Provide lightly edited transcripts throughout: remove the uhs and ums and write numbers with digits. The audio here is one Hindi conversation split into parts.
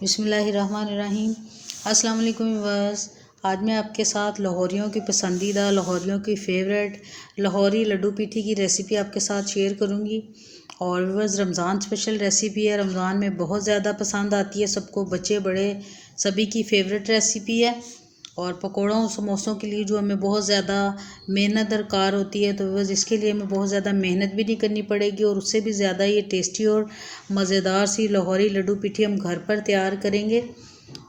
बिस्मिल्लाहिर्रहमानिर्रहीम। अस्सलाम वालेकुम व्यूअर्स। आज मैं आपके साथ लाहौरियों की पसंदीदा, लाहौरियों की फ़ेवरेट लाहौरी लड्डू पीठी की रेसिपी आपके साथ शेयर करूंगी। और व्यूअर्स, रमज़ान स्पेशल रेसिपी है। रमज़ान में बहुत ज़्यादा पसंद आती है सबको, बच्चे बड़े सभी की फ़ेवरेट रेसिपी है। और पकौड़ों समोसों के लिए जो हमें बहुत ज़्यादा मेहनत दरकार होती है, तो व्यूअर्स इसके लिए हमें बहुत ज़्यादा मेहनत भी नहीं करनी पड़ेगी और उससे भी ज़्यादा ये टेस्टी और मज़ेदार सी लाहौरी लड्डू पीठी हम घर पर तैयार करेंगे।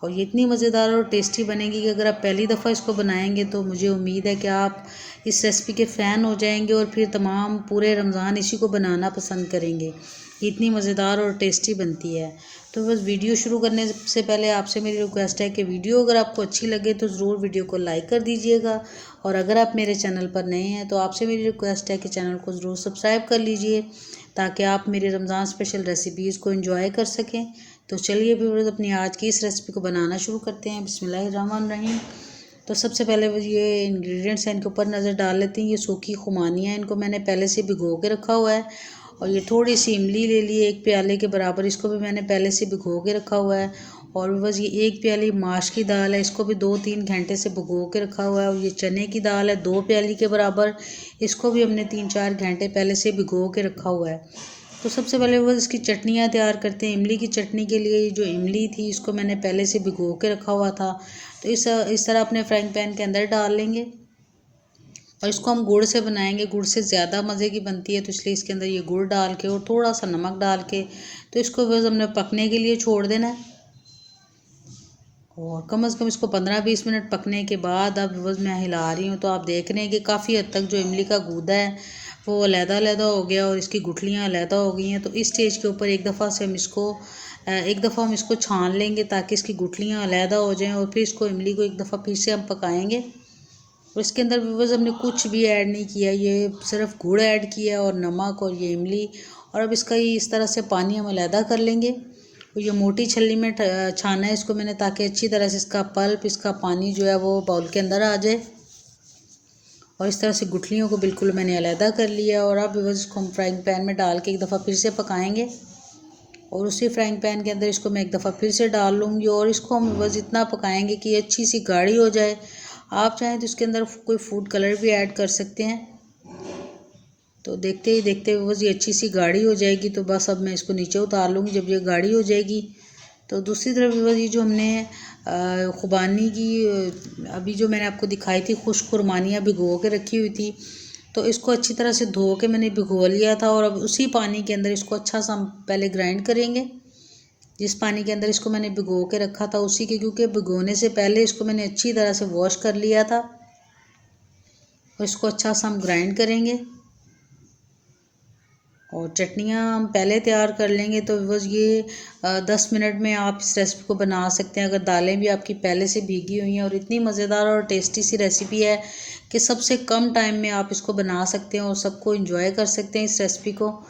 और ये इतनी मज़ेदार और टेस्टी बनेगी कि अगर आप पहली दफ़ा इसको बनाएंगे तो मुझे उम्मीद है कि आप इस रेसिपी के फ़ैन हो जाएंगे और फिर तमाम पूरे रमज़ान इसी को बनाना पसंद करेंगे। ये इतनी मज़ेदार और टेस्टी बनती है। तो बस वीडियो शुरू करने से पहले आपसे मेरी रिक्वेस्ट है कि वीडियो अगर आपको अच्छी लगे तो ज़रूर वीडियो को लाइक कर दीजिएगा। और अगर आप मेरे चैनल पर नए हैं तो आपसे मेरी रिक्वेस्ट है कि चैनल को ज़रूर सब्सक्राइब कर लीजिए, ताकि आप मेरे रमज़ान स्पेशल रेसिपीज़ को एंजॉय कर सकें। तो चलिए फिर अपनी आज की इस रेसिपी को बनाना शुरू करते हैं। बिस्मिल्लाहिर्रहमानिर्रहीम। तो सबसे पहले ये इंग्रेडिएंट्स हैं, इनके ऊपर नज़र डाल लेते हैं। ये सूखी खुमानियाँ, इनको मैंने पहले से भिगो के रखा हुआ है। और ये थोड़ी सी इमली ले लिए, एक प्याले के बराबर, इसको भी मैंने पहले से भिगो के रखा हुआ है। और बस ये एक प्याली माश की दाल है, इसको भी 2-3 घंटे से भिगो के रखा हुआ है। और ये चने की दाल है 2 प्याली के बराबर, इसको भी हमने 3-4 घंटे पहले से भिगो के रखा हुआ है। तो सबसे पहले बस इसकी चटनियाँ तैयार करते हैं। इमली की चटनी के लिए जो इमली थी इसको मैंने पहले से भिगो के रखा हुआ था, तो इस तरह अपने फ्राइंग पैन के अंदर डाल लेंगे। और इसको हम गुड़ से बनाएंगे, गुड़ से ज़्यादा मज़े की बनती है, तो इसलिए इसके अंदर ये गुड़ डाल के और थोड़ा सा नमक डाल के तो इसको बस हमने पकने के लिए छोड़ देना है। और कम से कम इसको 15-20 मिनट पकने के बाद अब बस मैं हिला रही हूँ, तो आप देख रहे हैं कि काफ़ी हद तक जो इमली का गूदा है वो अलग-अलग हो गया और इसकी गुठलियाँ अलग हो गई हैं। तो इस स्टेज के ऊपर एक दफ़ा हम इसको छान लेंगे ताकि इसकी गुठलियाँ अलग हो जाएँ। और फिर इसको इमली को एक दफ़ा फिर से हम पकाएंगे। और इसके अंदर व्यूअर्स हमने कुछ भी ऐड नहीं किया, ये सिर्फ गुड़ ऐड किया और नमक और ये इमली। और अब इसका ये इस तरह से पानी हम अलहदा कर लेंगे। और ये मोटी छलनी में छाना है इसको मैंने, ताकि अच्छी तरह से इसका पल्प, इसका पानी जो है वो बाउल के अंदर आ जाए। और इस तरह से गुठलियों को बिल्कुल मैंने अलहदा कर लिया। और अब व्यूअर्स इसको हम फ्राइंग पैन में डाल के एक दफ़ा फिर से पकाएंगे। और उसी फ्राइंग पैन के अंदर इसको मैं एक दफ़ा फिर से डाल लूँगी और इसको हम बस इतना पकाएंगे कि अच्छी सी गाढ़ी हो जाए। आप चाहें तो इसके अंदर कोई फूड कलर भी ऐड कर सकते हैं। तो देखते ही देखते बस ये अच्छी सी गाढ़ी हो जाएगी, तो बस अब मैं इसको नीचे उतार लूँगी जब ये गाढ़ी हो जाएगी। तो दूसरी तरफ बस ये जो हमने खुबानी की अभी जो मैंने आपको दिखाई थी, खुश्क खुरमानियाँ भिगो के रखी हुई थी, तो इसको अच्छी तरह से धो के मैंने भिगो लिया था। और अब उसी पानी के अंदर इसको अच्छा सा हम पहले ग्राइंड करेंगे। जिस पानी के अंदर इसको मैंने भिगो के रखा था उसी के, क्योंकि भिगोने से पहले इसको मैंने अच्छी तरह से वॉश कर लिया था। और इसको अच्छा सा हम ग्राइंड करेंगे और चटनियाँ हम पहले तैयार कर लेंगे। तो बस ये 10 मिनट में आप इस रेसिपी को बना सकते हैं, अगर दालें भी आपकी पहले से भीगी हुई हैं। और इतनी मज़ेदार और टेस्टी सी रेसिपी है कि सबसे कम टाइम में आप इसको बना सकते हैं और सबको एंजॉय कर सकते हैं इस रेसिपी को।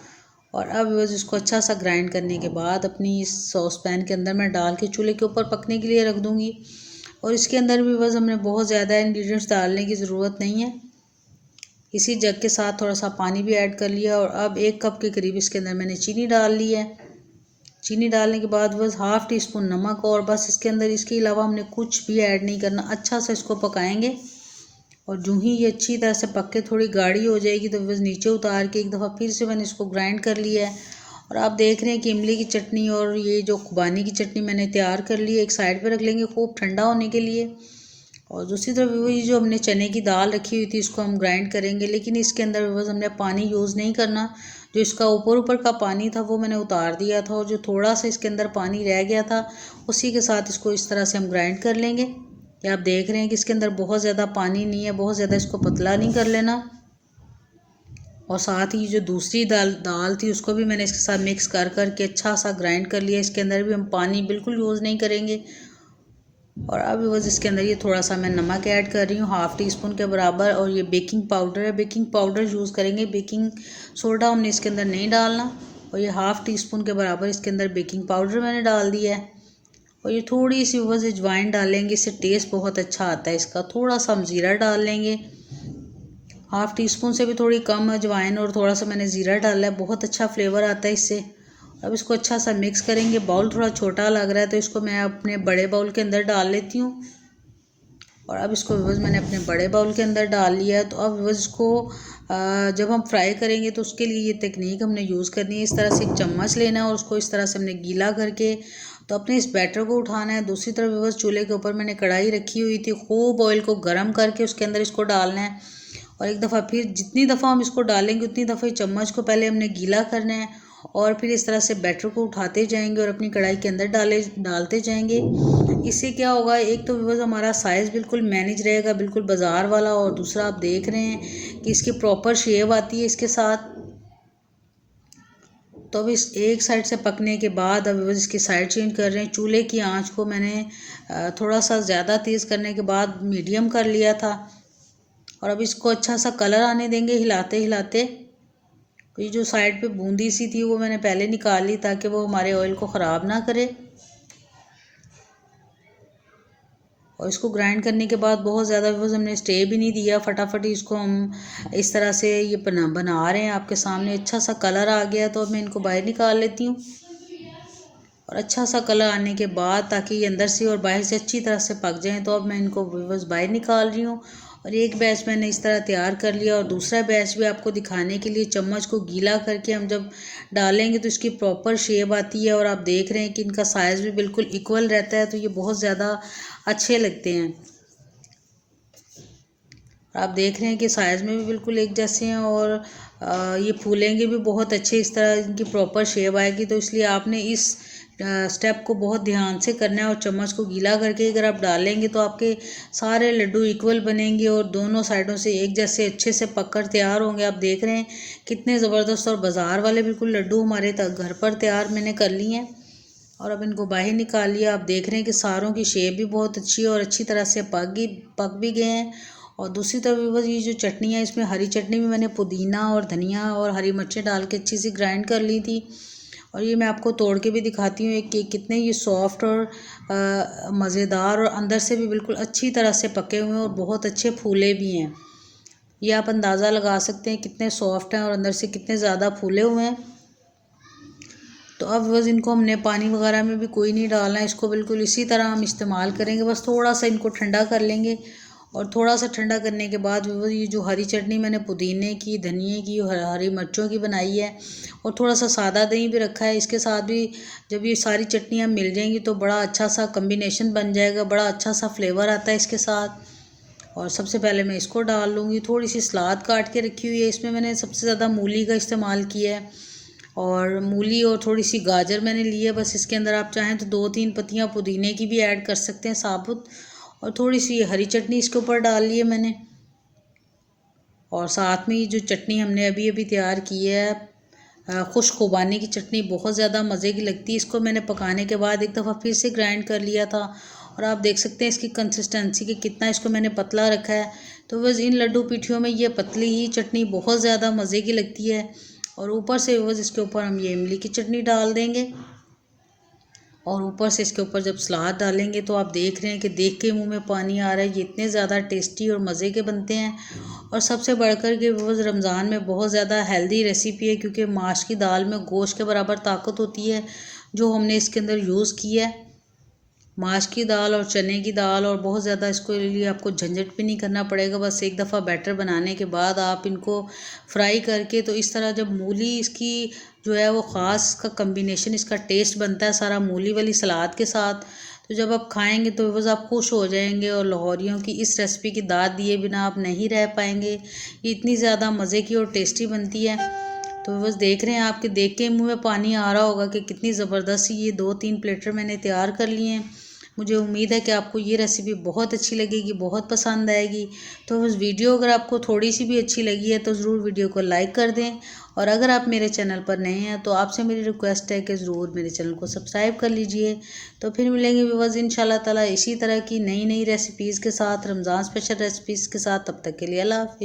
और अब बस इसको अच्छा सा ग्राइंड करने के बाद अपनी इस सॉस पैन के अंदर मैं डाल के चूल्हे के ऊपर पकने के लिए रख दूँगी। और इसके अंदर भी बस हमने बहुत ज़्यादा इंग्रेडिएंट्स डालने की ज़रूरत नहीं है। इसी जग के साथ थोड़ा सा पानी भी ऐड कर लिया। और अब 1 कप के करीब इसके अंदर मैंने चीनी डाल ली है। चीनी डालने के बाद बस ½ टी स्पून नमक, और बस इसके अंदर इसके अलावा हमने कुछ भी ऐड नहीं करना। अच्छा सा इसको पकाएंगे और जो ही ये अच्छी तरह से पक के थोड़ी गाढ़ी हो जाएगी तो बस नीचे उतार के एक दफ़ा फिर से मैंने इसको ग्राइंड कर लिया है। और आप देख रहे हैं कि इमली की चटनी और ये जो खुबानी की चटनी मैंने तैयार कर ली है, एक साइड पर रख लेंगे खूब ठंडा होने के लिए। और दूसरी तरफ वही जो हमने चने की दाल रखी हुई थी इसको हम ग्राइंड करेंगे, लेकिन इसके अंदर बस हमने पानी यूज़ नहीं करना। जो इसका ऊपर का पानी था वो मैंने उतार दिया था, और जो थोड़ा सा इसके अंदर पानी रह गया था उसी के साथ इसको इस तरह से हम ग्राइंड कर लेंगे। ये आप देख रहे हैं कि इसके अंदर बहुत ज़्यादा पानी नहीं है, बहुत ज़्यादा इसको पतला नहीं कर लेना। और साथ ही जो दूसरी दाल थी उसको भी मैंने इसके साथ मिक्स कर के अच्छा सा ग्राइंड कर लिया। इसके अंदर भी हम पानी बिल्कुल यूज़ नहीं करेंगे। और अब बस इसके अंदर ये थोड़ा सा मैं नमक ऐड कर रही हूँ, ½ टी स्पून के बराबर। और ये बेकिंग पाउडर है, बेकिंग पाउडर यूज़ करेंगे, बेकिंग सोडा हमने इसके अंदर नहीं डालना। और ये ½ टी स्पून के बराबर इसके अंदर बेकिंग पाउडर मैंने डाल दिया है। और ये थोड़ी सी बस अजवाइन डालेंगे, इससे टेस्ट बहुत अच्छा आता है इसका। थोड़ा सा हम ज़ीरा डाल लेंगे, ½ टी स्पून से भी थोड़ी कम अजवाइन, और थोड़ा सा मैंने ज़ीरा डाला है, बहुत अच्छा फ्लेवर आता है इससे। अब इसको अच्छा सा मिक्स करेंगे। बाउल थोड़ा छोटा लग रहा है तो इसको मैं अपने बड़े बाउल के अंदर डाल लेती हूँ। और अब इसको व्यूअर्स मैंने अपने बड़े बाउल के अंदर डाल लिया है। तो अब व्यूअर्स इसको जब हम फ्राई करेंगे तो उसके लिए ये टेक्निक हमने यूज़ करनी है। इस तरह से एक चम्मच लेना है और उसको इस तरह से हमने गीला करके तो अपने इस बैटर को उठाना है। दूसरी तरफ व्यूअर्स चूल्हे के ऊपर मैंने कढ़ाई रखी हुई थी, खूब ऑयल को गर्म करके उसके अंदर इसको डालना है। और एक दफ़ा फिर जितनी दफ़ा हम इसको डालेंगे उतनी दफ़ा चम्मच को पहले हमने गीला करना है और फिर इस तरह से बैटर को उठाते जाएंगे और अपनी कढ़ाई के अंदर डालते जाएंगे। इससे क्या होगा, एक तो व्यूअर्स हमारा साइज़ बिल्कुल मैनेज रहेगा, बिल्कुल बाज़ार वाला, और दूसरा आप देख रहे हैं कि इसकी प्रॉपर शेप आती है इसके साथ। तो अब इस एक साइड से पकने के बाद अब व्यूअर्स इसकी साइड चेंज कर रहे हैं। चूल्हे की आंच को मैंने थोड़ा सा ज़्यादा तेज़ करने के बाद मीडियम कर लिया था। और अब इसको अच्छा सा कलर आने देंगे हिलाते हिलाते। तो ये जो साइड पे बूंदी सी थी वो मैंने पहले निकाल ली ताकि वो हमारे ऑयल को ख़राब ना करे। और इसको ग्राइंड करने के बाद बहुत ज़्यादा व्यूअर्स हमने स्टे भी नहीं दिया, फटाफट इसको हम इस तरह से ये बना रहे हैं आपके सामने। अच्छा सा कलर आ गया तो अब मैं इनको बाहर निकाल लेती हूँ। और अच्छा सा कलर आने के बाद ताकि ये अंदर से और बाहर से अच्छी तरह से पक जाएँ तो अब मैं इनको व्यूअर्स बाहर निकाल रही हूँ। और एक बैच मैंने इस तरह तैयार कर लिया और दूसरा बैच भी आपको दिखाने के लिए चम्मच को गीला करके हम जब डालेंगे तो इसकी प्रॉपर शेप आती है। और आप देख रहे हैं कि इनका साइज़ भी बिल्कुल इक्वल रहता है, तो ये बहुत ज़्यादा अच्छे लगते हैं। आप देख रहे हैं कि साइज़ में भी बिल्कुल एक जैसे हैं और ये फूलेंगे भी बहुत अच्छे, इस तरह इनकी प्रॉपर शेप आएगी। तो इसलिए आपने इस स्टेप को बहुत ध्यान से करना है और चम्मच को गीला करके अगर आप डालेंगे तो आपके सारे लड्डू इक्वल बनेंगे और दोनों साइडों से एक जैसे अच्छे से पककर तैयार होंगे। आप देख रहे हैं कितने ज़बरदस्त और बाज़ार वाले बिल्कुल लड्डू हमारे घर पर तैयार मैंने कर लिए हैं। और अब इनको बाहर निकाल लिया। आप देख रहे हैं कि सारों की शेप भी बहुत अच्छी है और अच्छी तरह से पक भी गए हैं। और दूसरी तरफ ये जो चटनी है, इसमें हरी चटनी भी मैंने पुदीना और धनिया और हरी मिर्चें डाल के अच्छी सी ग्राइंड कर ली थी। और ये मैं आपको तोड़ के भी दिखाती हूँ एक केक कितने ये सॉफ्ट और मज़ेदार और अंदर से भी बिल्कुल अच्छी तरह से पके हुए हैं और बहुत अच्छे फूले भी हैं। ये आप अंदाज़ा लगा सकते हैं कितने सॉफ्ट हैं और अंदर से कितने ज़्यादा फूले हुए हैं। तो अब बस इनको हमने पानी वगैरह में भी कोई नहीं डालना है, इसको बिल्कुल इसी तरह हम इस्तेमाल करेंगे। बस थोड़ा सा इनको ठंडा कर लेंगे और थोड़ा सा ठंडा करने के बाद ये जो हरी चटनी मैंने पुदीने की, धनिए की, हरी मिर्चों की बनाई है और थोड़ा सा सादा दही भी रखा है, इसके साथ भी जब ये सारी चटनियाँ मिल जाएंगी तो बड़ा अच्छा सा कम्बिनेशन बन जाएगा, बड़ा अच्छा सा फ्लेवर आता है इसके साथ। और सबसे पहले मैं इसको डाल लूँगी। थोड़ी सी सलाद काट के रखी हुई है, इसमें मैंने सबसे ज़्यादा मूली का इस्तेमाल किया है और मूली और थोड़ी सी गाजर मैंने ली है। बस इसके अंदर आप चाहें तो 2-3 पत्तियाँ पुदीने की भी ऐड कर सकते हैं साबुत। और थोड़ी सी हरी चटनी इसके ऊपर डाल ली है मैंने। और साथ में ये जो चटनी हमने अभी अभी तैयार की है खुश खुबानी की चटनी, बहुत ज़्यादा मज़े की लगती है। इसको मैंने पकाने के बाद एक दफ़ा फिर से ग्राइंड कर लिया था और आप देख सकते हैं इसकी कंसिस्टेंसी कि कितना इसको मैंने पतला रखा है। तो बस इन लड्डू पीठियों में ये पतली ही चटनी बहुत ज़्यादा मज़े की लगती है। और ऊपर से बस इसके ऊपर हम ये इमली की चटनी डाल देंगे और ऊपर से इसके ऊपर जब सलाद डालेंगे तो आप देख रहे हैं कि देख के मुंह में पानी आ रहा है। ये इतने ज़्यादा टेस्टी और मज़े के बनते हैं और सबसे बढ़कर के वो रमज़ान में बहुत ज़्यादा हेल्दी रेसिपी है क्योंकि माश की दाल में गोश्त के बराबर ताकत होती है जो हमने इसके अंदर यूज़ की है। माश की दाल और चने की दाल, और बहुत ज़्यादा इसको लिए आपको झंझट भी नहीं करना पड़ेगा। बस एक दफ़ा बैटर बनाने के बाद आप इनको फ्राई करके तो इस तरह जब मूली इसकी जो है वो ख़ास का कम्बिनेशन इसका टेस्ट बनता है सारा मूली वाली सलाद के साथ। तो जब आप खाएंगे तो बस आप खुश हो जाएंगे और लाहौरियों की इस रेसिपी की दाद दिए बिना आप नहीं रह पाएंगे। ये इतनी ज़्यादा मज़े की और टेस्टी बनती है। तो बस देख रहे हैं आपके देख के मुँह में पानी आ रहा होगा कि कितनी ज़बरदस्त ये 2-3 प्लेटर मैंने तैयार कर लिए हैं। मुझे उम्मीद है कि आपको ये रेसिपी बहुत अच्छी लगेगी, बहुत पसंद आएगी। तो उस वीडियो अगर आपको थोड़ी सी भी अच्छी लगी है तो ज़रूर वीडियो को लाइक कर दें। और अगर आप मेरे चैनल पर नए हैं तो आपसे मेरी रिक्वेस्ट है कि ज़रूर मेरे चैनल को सब्सक्राइब कर लीजिए। तो फिर मिलेंगे व्यूअर्स इंशाल्लाह ताला इसी तरह की नई नई रेसिपीज़ के साथ, रमज़ान स्पेशल रेसिपीज़ के साथ। तब तक के लिए अल्लाह हाफ़िज़।